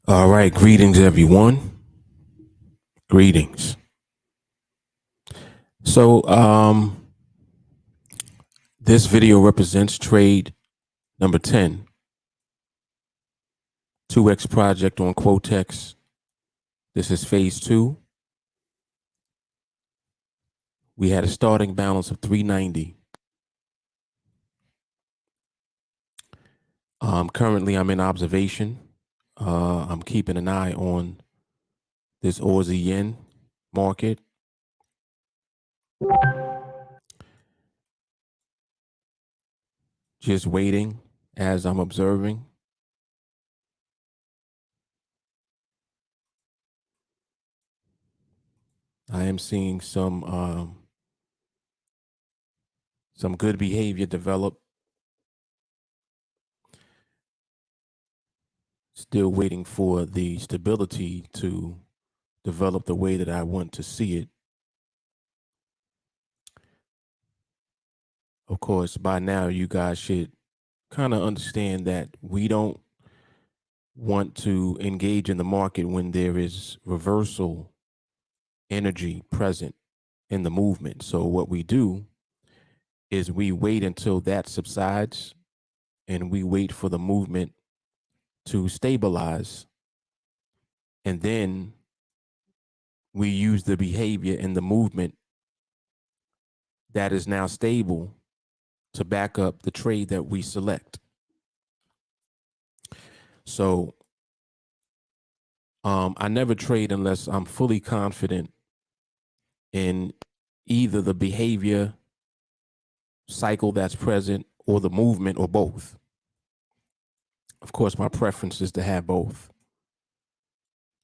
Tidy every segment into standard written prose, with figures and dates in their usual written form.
All right, greetings, everyone. Greetings. So, this video represents trade number 10, 2x project on QUOTEX. This is phase 2. We had a starting balance of 390. Currently, I'm in observation. I'm keeping an eye on this Aussie yen market. Just waiting as I'm observing. I am seeing some good behavior develop. Still waiting for the stability to develop the way that I want to see it. Of course, by now you guys should kind of understand that we don't want to engage in the market when there is reversal energy present in the movement. So what we do is we wait until that subsides and we wait for the movement to stabilize. And then we use the behavior in the movement that is now stable to back up the trade that we select. So I never trade unless I'm fully confident in either the behavior cycle that's present or the movement or both. Of course, my preference is to have both.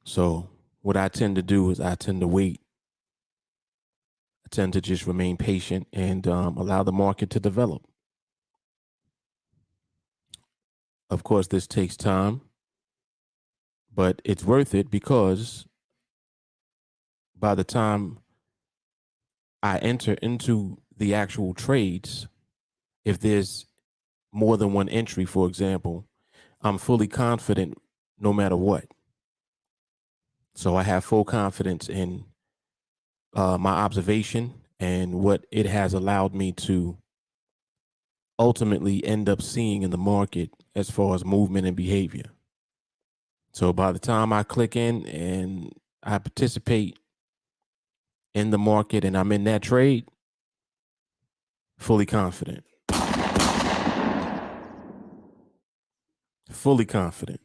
So what I tend to do is I tend to wait. I tend to just remain patient and allow the market to develop. Of course, this takes time, but it's worth it because by the time I enter into the actual trades, if there's more than one entry, for example, I'm fully confident no matter what. So I have full confidence in my observation and what it has allowed me to ultimately end up seeing in the market as far as movement and behavior. So by the time I click in and I participate in the market and I'm in that trade, fully confident. Fully confident.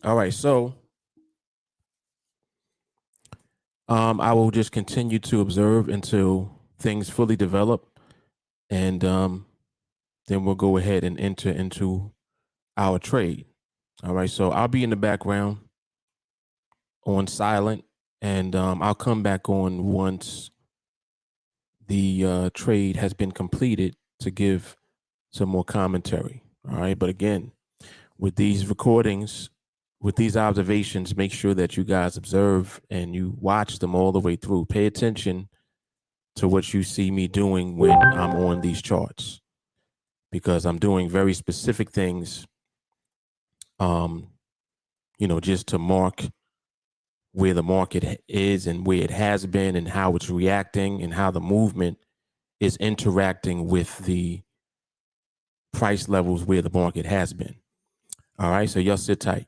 All right, so I will just continue to observe until things fully develop, and then we'll go ahead and enter into our trade. All right, so I'll be in the background on silent, and I'll come back on once the trade has been completed to give some more commentary. All right, but again, with these recordings, with these observations, make sure that you guys observe and you watch them all the way through. Pay attention to what you see me doing when I'm on these charts, because I'm doing very specific things, just to mark where the market is and where it has been and how it's reacting and how the movement is interacting with the price levels where the market has been. All right, so y'all sit tight.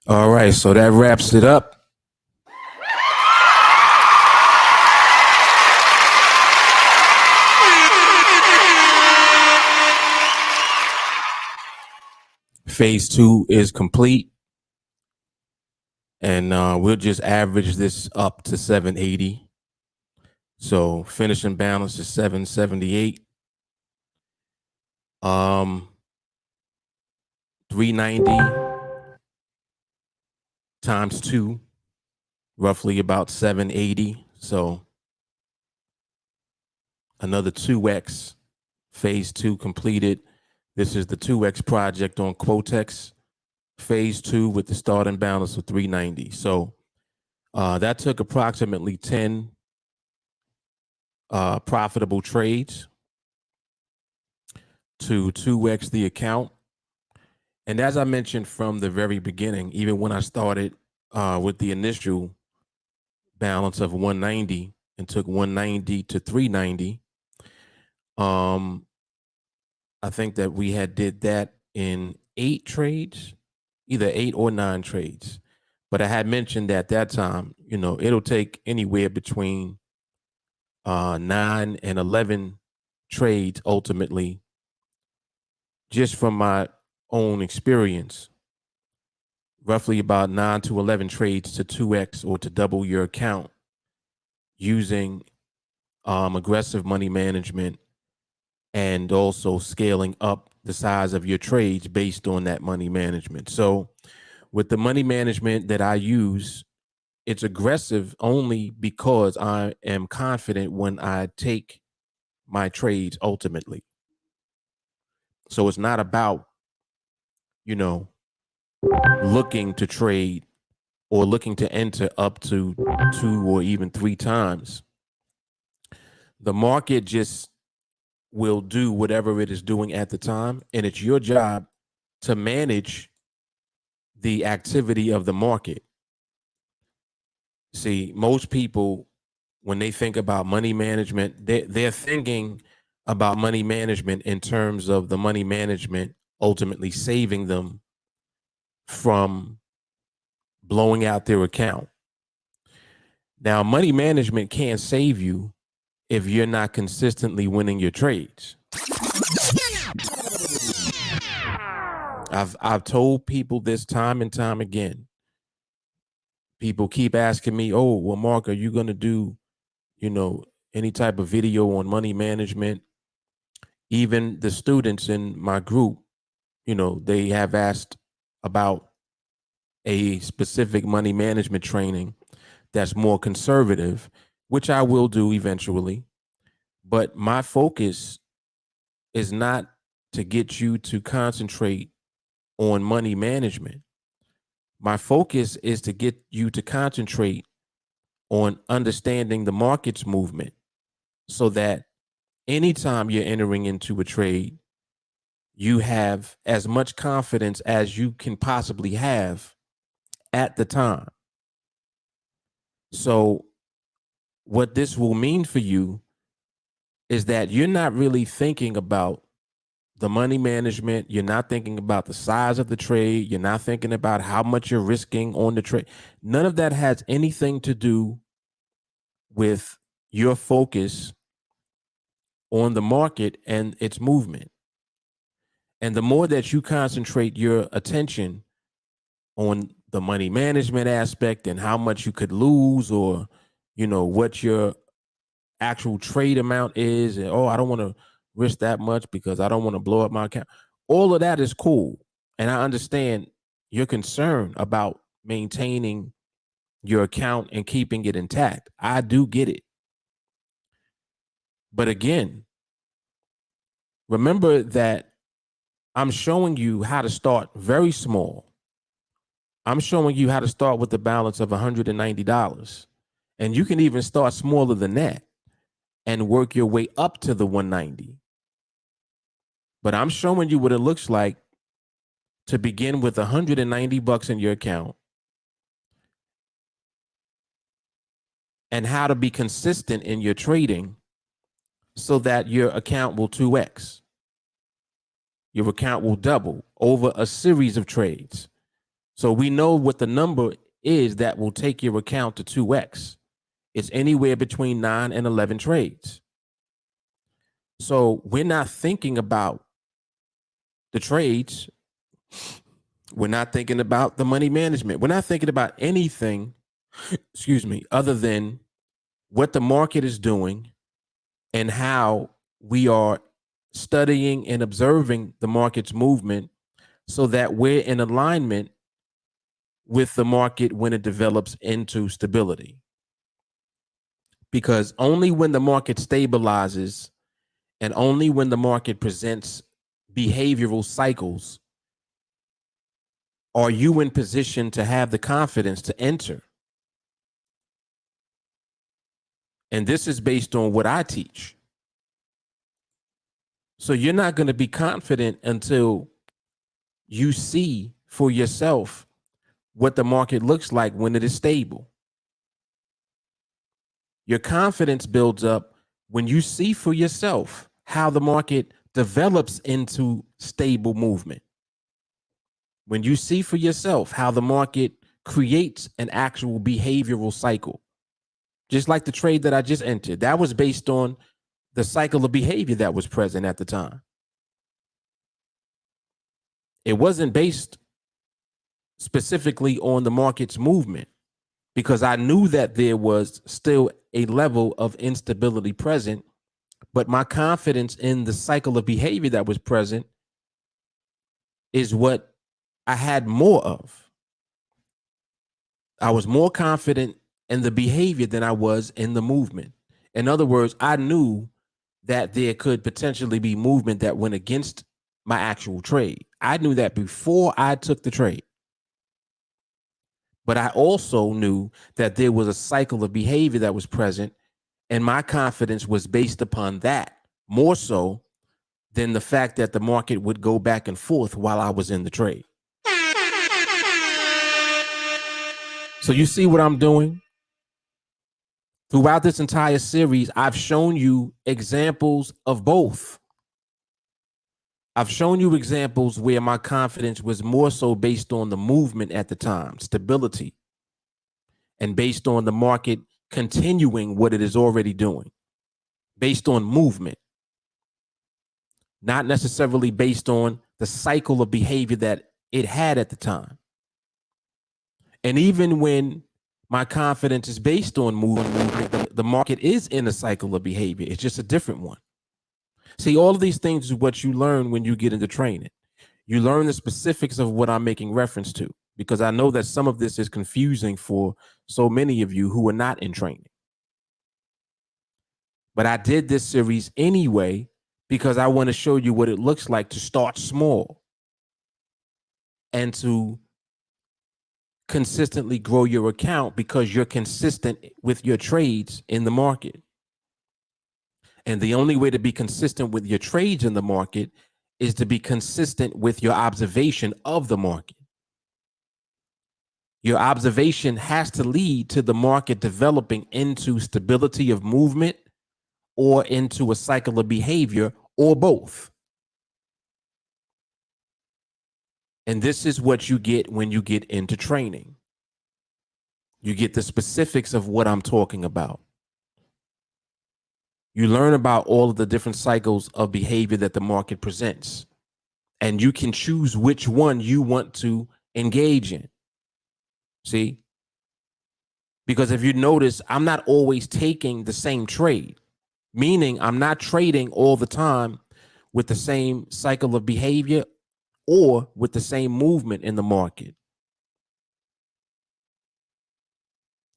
All right, so that wraps it up. Phase 2 is complete, and we'll just average this up to 780. So finishing balance is 778. 390 times 2, roughly about 780. So another 2x. Phase 2 completed. This is the 2x project on QUOTEX. Phase 2 with the starting balance of 390. So that took approximately 10 profitable trades to 2x the account. And as I mentioned from the very beginning, even when I started with the initial balance of 190 and took 190 to 390, I think that we had did that in 8 trades, either 8 or 9 trades. But I had mentioned at that time, it'll take anywhere between 9 and 11 trades ultimately, just from my own experience, roughly about 9 to 11 trades to 2x or to double your account using aggressive money management, and also scaling up the size of your trades based on that money management. So with the money management that I use, it's aggressive only because I am confident when I take my trades ultimately. So it's not about, you know, looking to trade or looking to enter up to 2 or even 3 times. The market just will do whatever it is doing at the time, and it's your job to manage the activity of the market. See, most people, when they think about money management, they're thinking about money management in terms of the money management ultimately saving them from blowing out their account. Now, money management can't save you if you're not consistently winning your trades. I've told people this time and time again. People keep asking me, "Oh, well, Mark, are you going to do, you know, any type of video on money management?" Even the students in my group, they have asked about a specific money management training that's more conservative, which I will do eventually. But my focus is not to get you to concentrate on money management. My focus is to get you to concentrate on understanding the market's movement so that anytime you're entering into a trade, you have as much confidence as you can possibly have at the time. So what this will mean for you is that you're not really thinking about the money management. You're not thinking about the size of the trade. You're not thinking about how much you're risking on the trade. None of that has anything to do with your focus on the market and its movement. And the more that you concentrate your attention on the money management aspect and how much you could lose, or, what your actual trade amount is, and, oh, I don't want to risk that much because I don't want to blow up my account. All of that is cool. And I understand your concern about maintaining your account and keeping it intact. I do get it. But again, remember that I'm showing you how to start very small. I'm showing you how to start with the balance of $190. And you can even start smaller than that and work your way up to the 190. But I'm showing you what it looks like to begin with $190 in your account and how to be consistent in your trading so that your account will 2x. Your account will double over a series of trades. So we know what the number is that will take your account to 2x. It's anywhere between 9 and 11 trades. So we're not thinking about the trades. We're not thinking about the money management. We're not thinking about anything, other than what the market is doing and how we are studying and observing the market's movement so that we're in alignment with the market when it develops into stability. Because only when the market stabilizes and only when the market presents behavioral cycles are you in position to have the confidence to enter. And this is based on what I teach. So you're not going to be confident until you see for yourself what the market looks like when it is stable. Your confidence builds up when you see for yourself how the market develops into stable movement. When you see for yourself how the market creates an actual behavioral cycle, just like the trade that I just entered, that was based on the cycle of behavior that was present at the time. It wasn't based specifically on the market's movement. because I knew that there was still a level of instability present, but my confidence in the cycle of behavior that was present is what I had more of. I was more confident in the behavior than I was in the movement. In other words, I knew that there could potentially be movement that went against my actual trade. I knew that before I took the trade. But I also knew that there was a cycle of behavior that was present, and my confidence was based upon that more so than the fact that the market would go back and forth while I was in the trade. So you see what I'm doing? Throughout this entire series, I've shown you examples of both. I've shown you examples where my confidence was more so based on the movement at the time, stability, and based on the market continuing what it is already doing, based on movement, not necessarily based on the cycle of behavior that it had at the time. And even when my confidence is based on movement, the market is in a cycle of behavior. It's just a different one. See, all of these things is what you learn when you get into training. You learn the specifics of what I'm making reference to, because I know that some of this is confusing for so many of you who are not in training. But I did this series anyway because I want to show you what it looks like to start small and to consistently grow your account because you're consistent with your trades in the market. And the only way to be consistent with your trades in the market is to be consistent with your observation of the market. Your observation has to lead to the market developing into stability of movement or into a cycle of behavior or both. And this is what you get when you get into training. You get the specifics of what I'm talking about. You learn about all of the different cycles of behavior that the market presents, and you can choose which one you want to engage in. See? Because if you notice, I'm not always taking the same trade, meaning I'm not trading all the time with the same cycle of behavior or with the same movement in the market.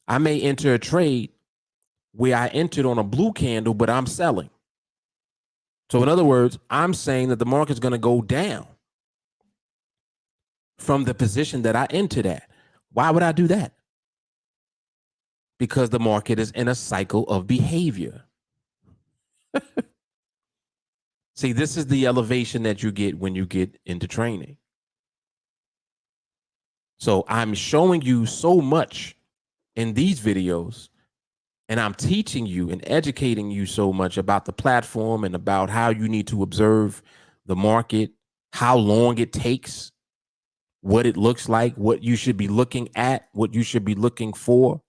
I may enter a trade where I entered on a blue candle, but I'm selling. So in other words, I'm saying that the market's going to go down from the position that I entered at. Why would I do that? Because the market is in a cycle of behavior. See, this is the elevation that you get when you get into training. So I'm showing you so much in these videos, and I'm teaching you and educating you so much about the platform and about how you need to observe the market, how long it takes, what it looks like, what you should be looking at, what you should be looking for.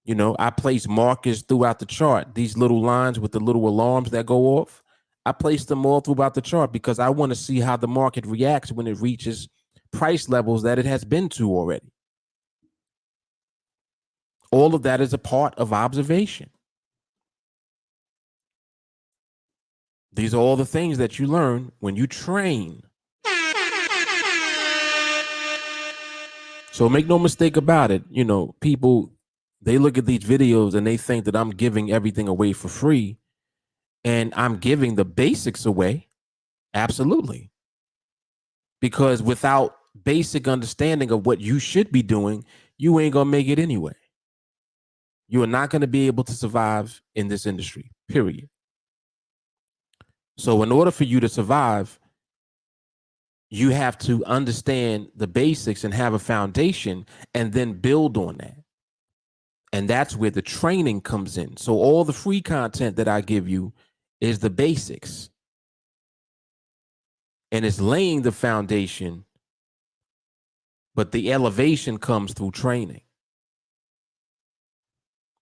You know, I place markers throughout the chart, these little lines with the little alarms that go off. I place them all throughout the chart because I want to see how the market reacts when it reaches price levels that it has been to already. All of that is a part of observation. These are all the things that you learn when you train. So make no mistake about it. You know, people, they look at these videos and they think that I'm giving everything away for free, and I'm giving the basics away. Absolutely. Because without basic understanding of what you should be doing, you ain't going to make it anyway. You are not going to be able to survive in this industry, period. So in order for you to survive, you have to understand the basics and have a foundation and then build on that. And that's where the training comes in. So all the free content that I give you is the basics. And it's laying the foundation, but the elevation comes through training.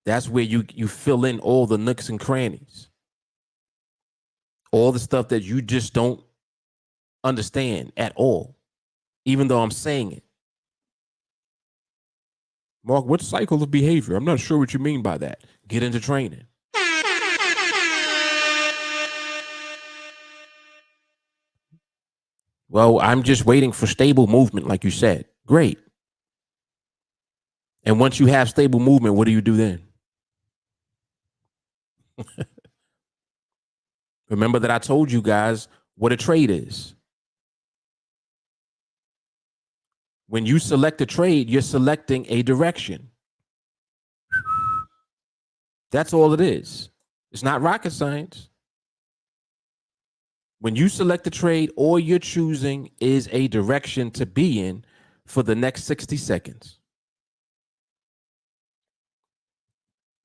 That's where you fill in all the nooks and crannies, all the stuff that you just don't understand at all, even though I'm saying it. Mark, what cycle of behavior? I'm not sure what you mean by that. Get into training. Well, I'm just waiting for stable movement, like you said. Great. And once you have stable movement, what do you do then? Remember that I told you guys what a trade is. When you select a trade, you're selecting a direction. That's all it is. It's not rocket science. When you select a trade, all you're choosing is a direction to be in for the next 60 seconds.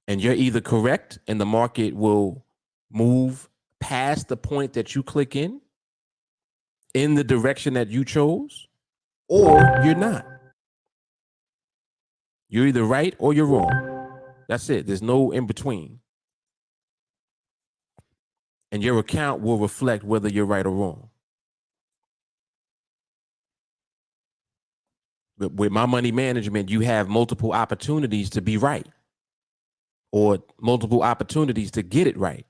And you're either correct and the market will move past the point that you click in the direction that you chose, or you're not. You're either right or you're wrong. That's it. There's no in between. And your account will reflect whether you're right or wrong. But with my money management, you have multiple opportunities to be right or multiple opportunities to get it right.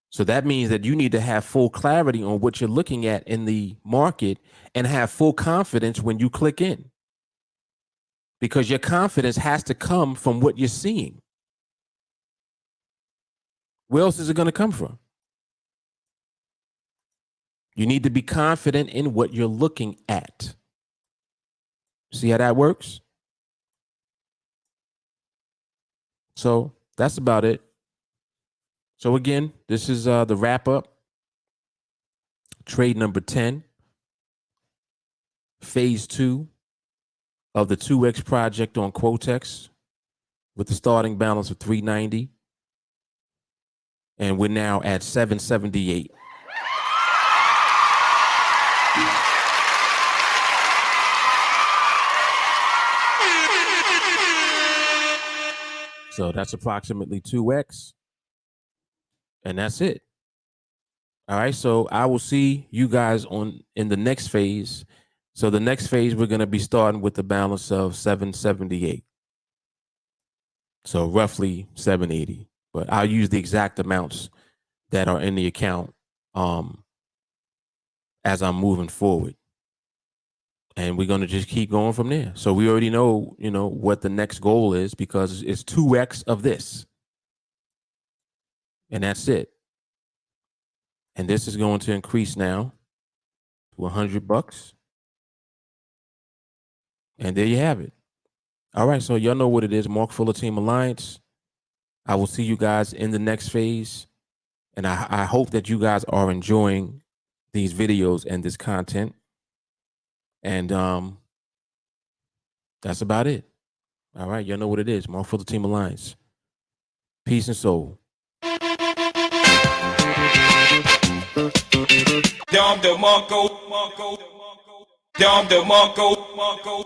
So that means that you need to have full clarity on what you're looking at in the market and have full confidence when you click in. Because your confidence has to come from what you're seeing. Where else is it going to come from? You need to be confident in what you're looking at. See how that works? So that's about it. So again, this is the wrap up. Trade number 10, phase 2 of the 2X project on QUOTEX with the starting balance of 390. And we're now at 778. So that's approximately 2X. And that's it. All right. So I will see you guys in the next phase. So the next phase, we're going to be starting with the balance of 778. So roughly 780. But I'll use the exact amounts that are in the account as I'm moving forward. And we're going to just keep going from there. So we already know, what the next goal is because it's 2X of this. And that's it. And this is going to increase now to $100. And there you have it. All right. So y'all know what it is. Mark Fuller, TeamAlliance. I will see you guys in the next phase. And I hope that you guys are enjoying these videos and this content. And that's about it. All right. Y'all know what it is. Mark Fuller, TeamAlliance. Peace and soul. Dom the Monko, Dom the Monko.